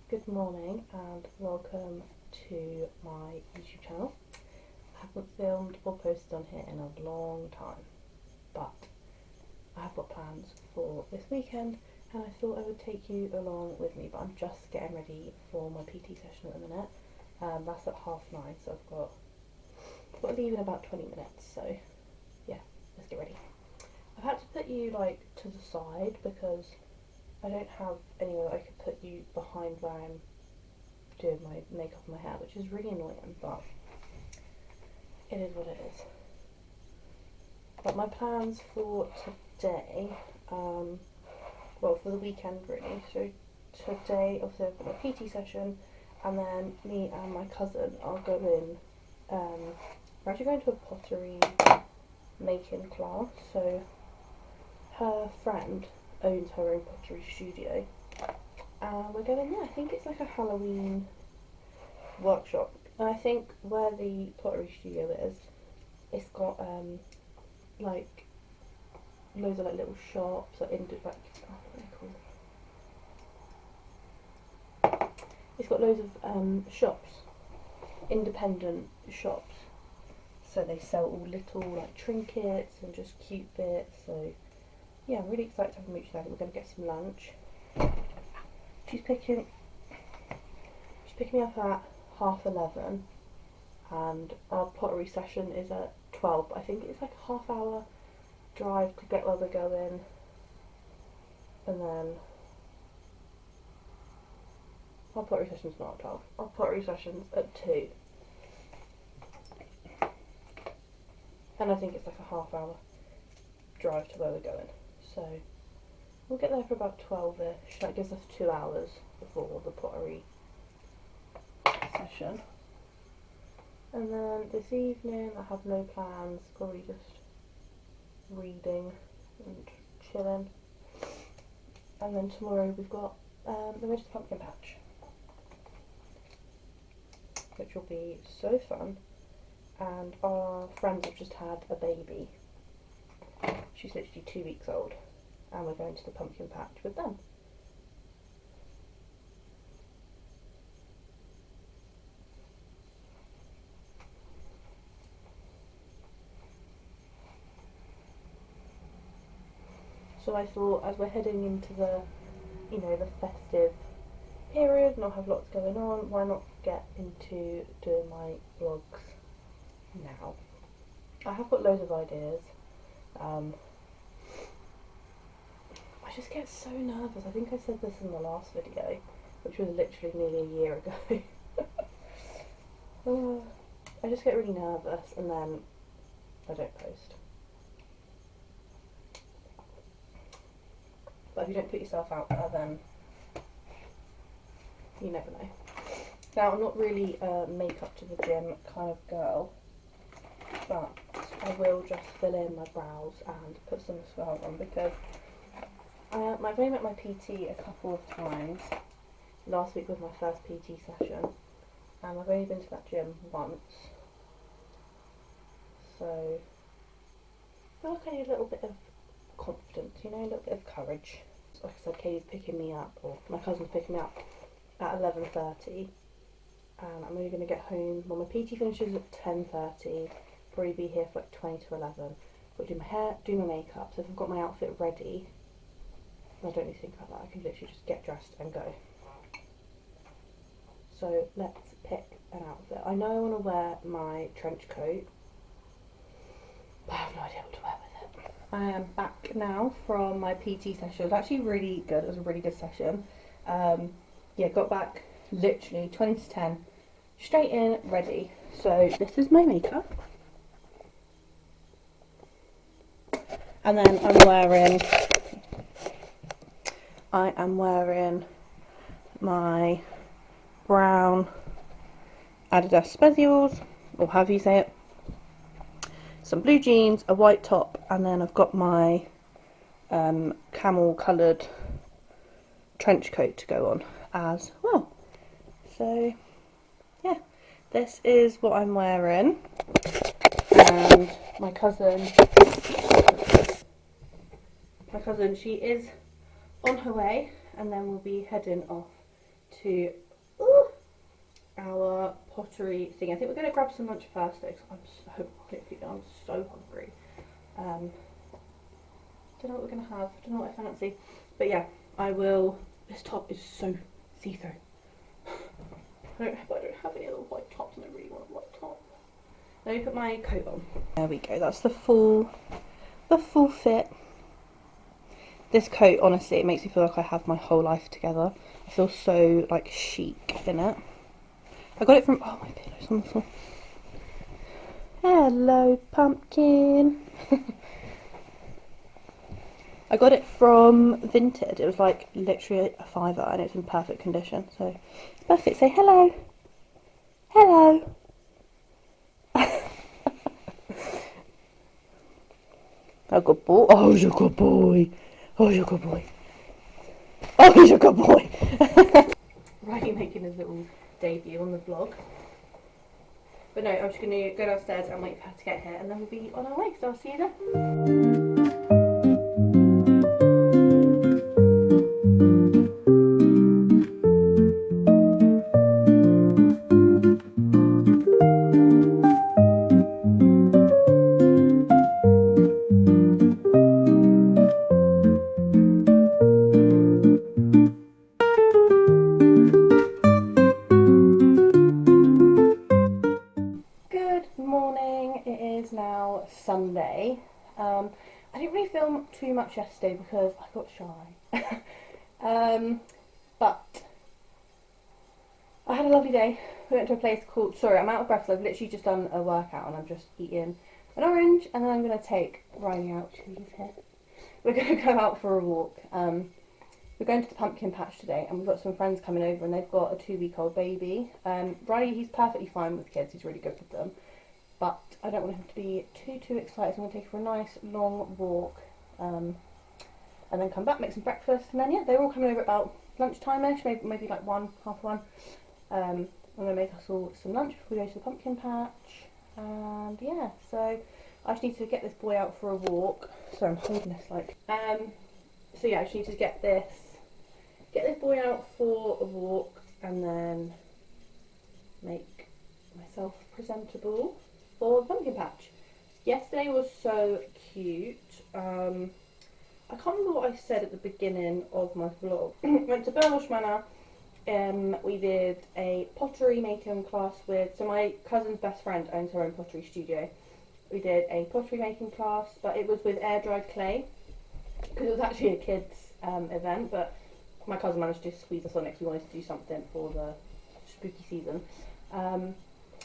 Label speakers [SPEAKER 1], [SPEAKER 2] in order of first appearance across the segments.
[SPEAKER 1] Good morning and welcome to my YouTube channel. I haven't filmed or posted on here in a long time, but I have got plans for this weekend and I thought I would take you along with me, but I'm just getting ready for my PT session at the minute. That's at 9:30, so I've got to leave in about 20 minutes, so yeah, let's get ready. I've had to put you to the side because I don't have anywhere that I could put you behind where I'm doing my makeup and my hair, which is really annoying, but it is what it is. But my plans for today, well, for the weekend really, so today obviously I've got my PT session and then me and my cousin are going, we're actually going to a pottery making class, so her friend owns her own pottery studio and we're going there. I think it's like a Halloween workshop, and I think where the pottery studio is, it's got like loads of little shops, what are they called? It's got loads of shops, independent shops, so they sell all little trinkets and just cute bits. So yeah, I'm really excited to have a mooch there. We're going to get some lunch. She's picking me up at 11:30, and our pottery session is at 12. But I think it's like a half-hour drive to get where we're going, and then our pottery session's not at 12. Our pottery session's at 2, and I think it's like a half-hour drive to where we're going. So we'll get there for about 12ish. That gives us 2 hours before the pottery session. And then this evening I have no plans, probably just reading and chilling. And then tomorrow we've got the Roast Pumpkin Patch, which will be so fun. And our friends have just had a baby. She's literally 2 weeks old, and we're going to the pumpkin patch with them. So I thought, as we're heading into the, the festive period and I'll have lots going on, why not get into doing my vlogs now? I have got loads of ideas. I just get so nervous. I think I said this in the last video, which was literally nearly a year ago. I just get really nervous and then I don't post. But if you don't put yourself out there, then you never know. Now, I'm not really a makeup to the gym kind of girl, but I will just fill in my brows and put some mascara on because I've only met my PT a couple of times. Last week was my first PT session, and I've only been to that gym once. So I feel like I need a little bit of confidence, a little bit of courage. Like I said, Katie's picking me up, or my cousin's picking me up at 11:30, and I'm only going to get home, well, my PT finishes at 10:30, probably be here for 20 to 11, but do my hair, do my makeup, so if I've got my outfit ready, I don't need to think about that, I can literally just get dressed and go. So let's pick an outfit. I know I want to wear my trench coat, but I have no idea what to wear with it. I am back now from my PT session. It was actually really good. It was a really good session. Yeah, got back literally 20 to 10, straight in, ready. So this is my makeup. And then I am wearing my brown Adidas Specials, or however you say it, some blue jeans, a white top, and then I've got my camel coloured trench coat to go on as well. So yeah, this is what I'm wearing, and my cousin, she is on her way, and then we'll be heading off to our pottery thing. I think we're going to grab some lunch first though, because I'm so hungry. Don't know what we're going to have, don't know what I fancy. But yeah, I will. This top is so see-through. I don't have any other white tops, and I really want a white top. Let me put my coat on. There we go, that's the full fit. This coat, honestly, it makes me feel like I have my whole life together. I feel so like chic in it. I got it from, oh, my pillow's on the floor. Hello, pumpkin. I got it from Vinted. It was like literally a £5 and it's in perfect condition, so it's perfect. Say hello. Hello. Oh, good boy. Oh, you're a good boy. Oh, you're a good boy. Oh, he's a good boy. Riley making his little debut on the vlog. But no, I'm just going to go downstairs and wait for her to get here, and then we'll be on our way, so I'll see you there. Sunday. I didn't really film too much yesterday because I got shy. But I had a lovely day. We went to a place called, sorry, I'm out of breath, so I've literally just done a workout and I'm just eating an orange, and then I'm going to take Riley out to his head. We're going to go out for a walk. We're going to the pumpkin patch today, and we've got some friends coming over and they've got a 2-week-old baby. Riley, he's perfectly fine with kids, he's really good with them. But I don't want him to be too excited, so I'm going to take him for a nice long walk, and then come back, make some breakfast, and then yeah, they're all coming over about lunchtime-ish, maybe like 1, half 1. I'm going to make us all some lunch before we go to the pumpkin patch, and yeah, so I just need to get this boy out for a walk. Sorry, I'm holding this like, so yeah, I just need to get this boy out for a walk, and then make myself presentable for the pumpkin patch. Yesterday was so cute. I can't remember what I said at the beginning of my vlog. Went to Burnwash Manor. We did a pottery making class with, so my cousin's best friend owns her own pottery studio. We did a pottery making class, but it was with air dried clay, because it was actually a kids event, but my cousin managed to squeeze us on it because we wanted to do something for the spooky season.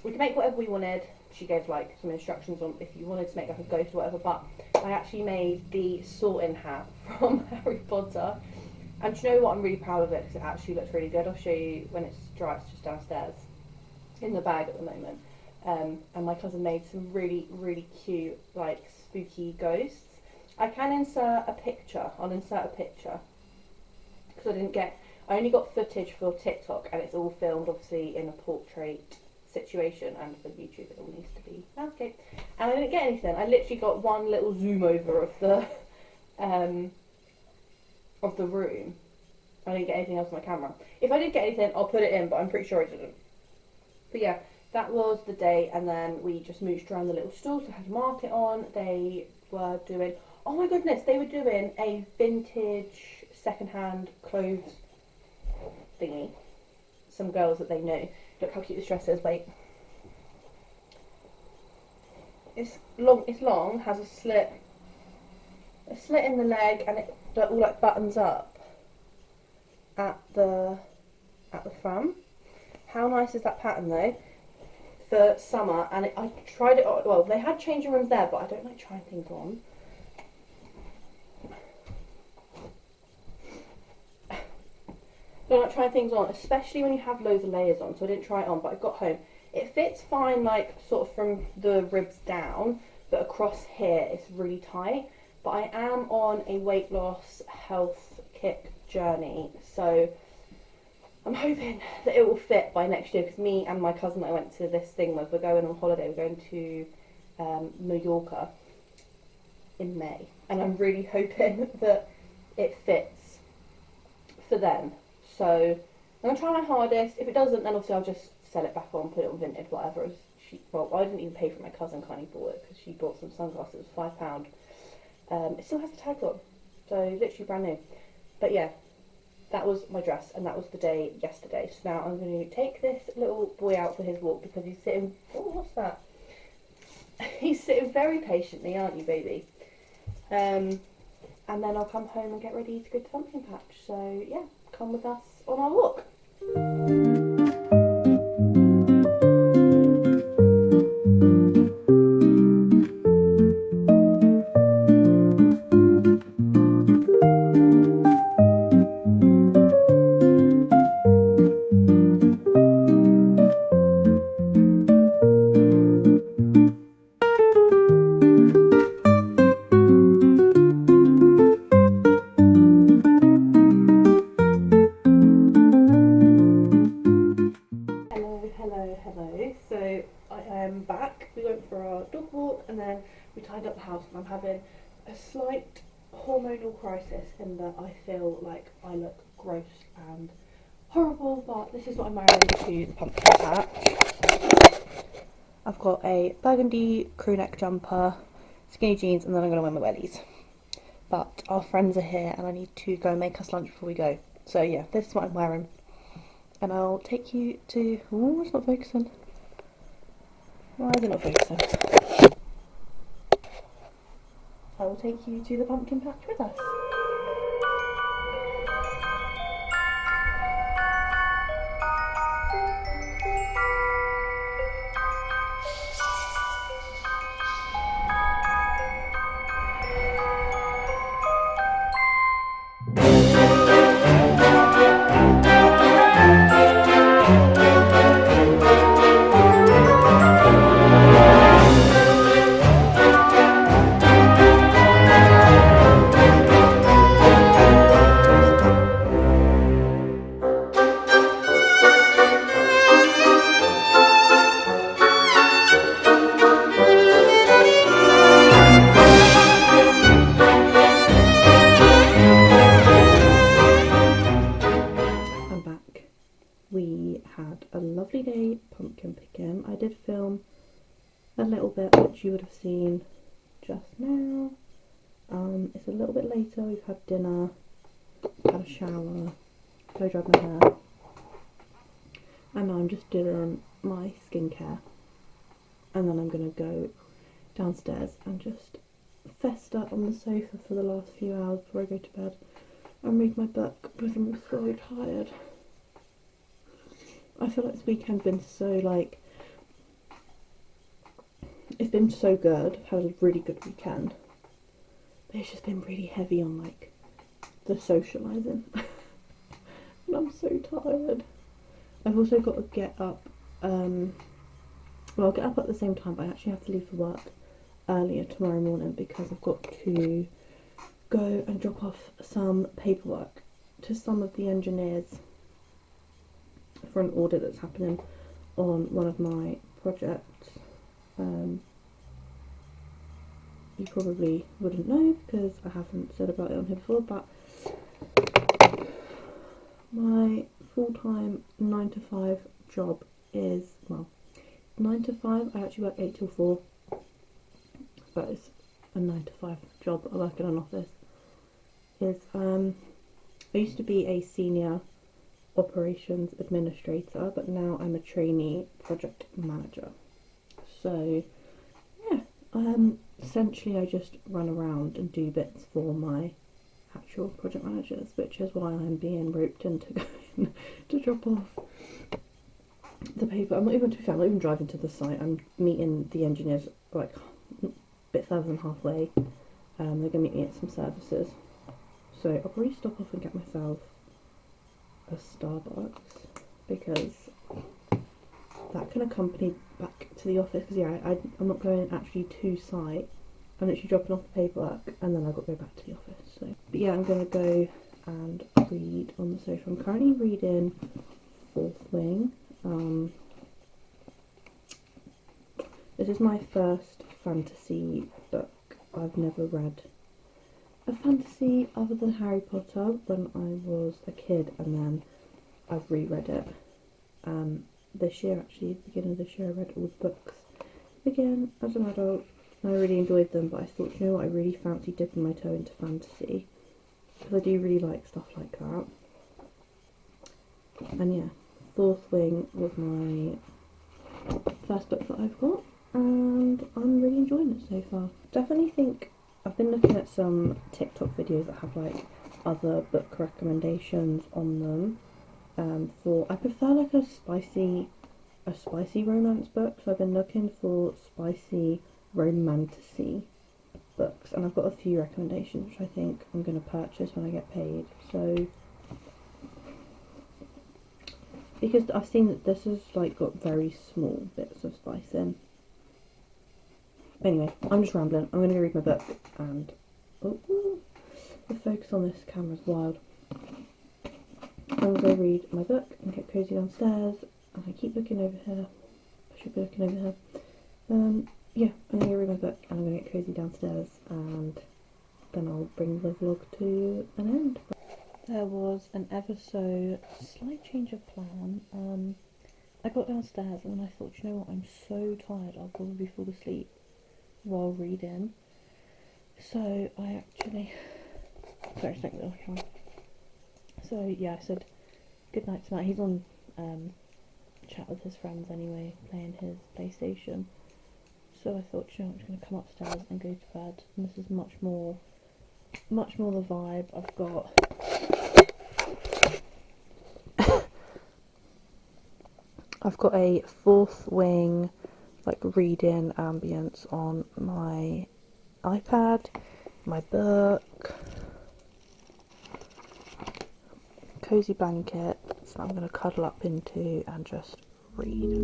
[SPEAKER 1] We could make whatever we wanted. She gave like some instructions on if you wanted to make like a ghost or whatever, but I actually made the sorting hat from Harry Potter, and do you know what, I'm really proud of it because it actually looks really good. I'll show you when it's dry. It's just downstairs in the bag at the moment. And my cousin made some really cute like spooky ghosts. I can insert a picture. I'll insert a picture because I only got footage for TikTok, and it's all filmed obviously in a portrait situation, and for YouTube it all needs to be landscape. And I didn't get anything. I literally got one little zoom over of the room. I didn't get anything else on my camera. If I did get anything, I'll put it in, but I'm pretty sure I didn't. But yeah, that was the day, and then we just mooched around the little stalls. We had a market on. They were doing, oh my goodness, they were doing a vintage second-hand clothes thingy. Some girls that they know. Look how cute this dress is, wait. It's long, has a slit in the leg, and it all like buttons up at the front. How nice is that pattern though? For summer, and I tried it on, well, they had changing rooms there, but I don't like trying things on. Don't like trying things on, especially when you have loads of layers on, so I didn't try it on, but I got home. It fits fine, like, sort of from the ribs down, but across here it's really tight. But I am on a weight loss, health kick journey, so I'm hoping that it will fit by next year, because me and my cousin that I went to this thing with, we're going on holiday, we're going to Mallorca in May, and I'm really hoping that it fits for them. So I'm gonna try my hardest. If it doesn't, then obviously I'll just sell it back on, put it on Vinted, whatever. Well, I didn't even pay for it. My cousin kindly bought it because she bought some sunglasses, £5. It still has the tags on, so literally brand new. But yeah, that was my dress, and that was the day yesterday. So now I'm going to take this little boy out for his walk because he's sitting. Oh, what's that? He's sitting very patiently, aren't you, baby? And then I'll come home and get ready to go to Pumpkin Patch. So yeah, come with us on our walk. Hello. So I am back. We went for our dog walk and then we tidied up the house, and I'm having a slight hormonal crisis in that I feel like I look gross and horrible, but this is what I'm wearing to the pumpkin patch. I've got a burgundy crew neck jumper, skinny jeans, and then I'm going to wear my wellies. But our friends are here and I need to go and make us lunch before we go. So yeah, this is what I'm wearing. And I'll take you to... Oh, it's not focusing. Why is it not focusing? I will take you to the pumpkin patch with us. We had a lovely day pumpkin picking. I did film a little bit, which you would have seen just now. It's a little bit later. We've had dinner, had a shower, blow dried my hair, and now I'm just doing my skincare. And then I'm going to go downstairs and just fester on the sofa for the last few hours before I go to bed and read my book because I'm so tired. I feel like this weekend's been so, like, it's been so good. I've had a really good weekend. But it's just been really heavy on, like, the socialising. And I'm so tired. I've also got to get up, well, I'll get up at the same time, but I actually have to leave for work earlier tomorrow morning because I've got to go and drop off some paperwork to some of the engineers for an audit that's happening on one of my projects. You probably wouldn't know because I haven't said about it on here before, but my full-time 9 to 5 job is, well, 9 to 5, I actually work 8 till 4, but it's a 9 to 5 job. I work in an office. I used to be a senior operations administrator, but now I'm a trainee project manager. So yeah, essentially I just run around and do bits for my actual project managers, which is why I'm being roped into going to drop off the paper. I'm not even driving to the site. I'm meeting the engineers like a bit further than halfway. They're going to meet me at some services, so I'll probably stop off and get myself a Starbucks because that can accompany back to the office, because yeah, I'm not going actually to site. I'm literally dropping off the paperwork and then I've got to go back to the office. So, but yeah, I'm going to go and read on the sofa. I'm currently reading Fourth Wing. This is my first fantasy book. I've never read a fantasy other than Harry Potter when I was a kid, and then I've reread it. This year actually, at the beginning of this year, I read all the books again as an adult. I really enjoyed them, but I thought, you know what, I really fancy dipping my toe into fantasy, because I do really like stuff like that. And yeah, Fourth Wing was my first book that I've got, and I'm really enjoying it so far. Definitely think I've been looking at some TikTok videos that have like other book recommendations on them. I prefer like a spicy romance book, so I've been looking for spicy romantasy books, and I've got a few recommendations which I think I'm going to purchase when I get paid. So because I've seen that this has like got very small bits of spice in. Anyway, I'm just rambling. I'm going to go read my book, and the focus on this camera is wild. I'm going to go read my book and get cosy downstairs, and I keep looking over here. I should be looking over here. Yeah, I'm going to go read my book and I'm going to get cosy downstairs, and then I'll bring the vlog to an end. There was an ever so slight change of plan. I got downstairs and then I thought, you know what, I'm so tired, I'll probably fall asleep while reading. So I actually, sorry, just take the other. So yeah, I said goodnight to Matt. He's on chat with his friends anyway, playing his PlayStation. So I thought, you know, I'm just going to come upstairs and go to bed. And this is much more the vibe. I've got a Fourth Wing like reading ambience on my iPad, my book, cozy blanket that I'm going to cuddle up into and just read.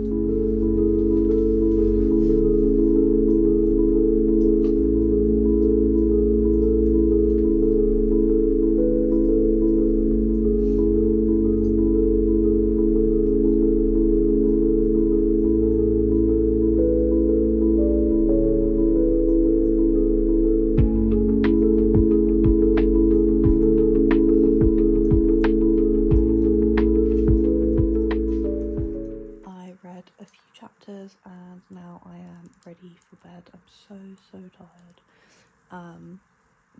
[SPEAKER 1] And now I am ready for bed. I'm so tired.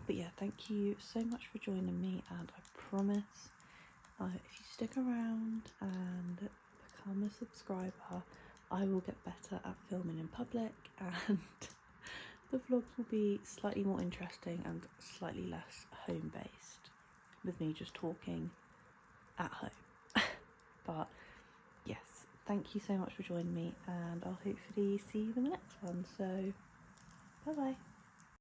[SPEAKER 1] But yeah, thank you so much for joining me, and I promise if you stick around and become a subscriber, I will get better at filming in public, and the vlogs will be slightly more interesting and slightly less home based, with me just talking at home. But yes, thank you so much for joining me, and I'll hopefully see you in the next one. So, bye bye.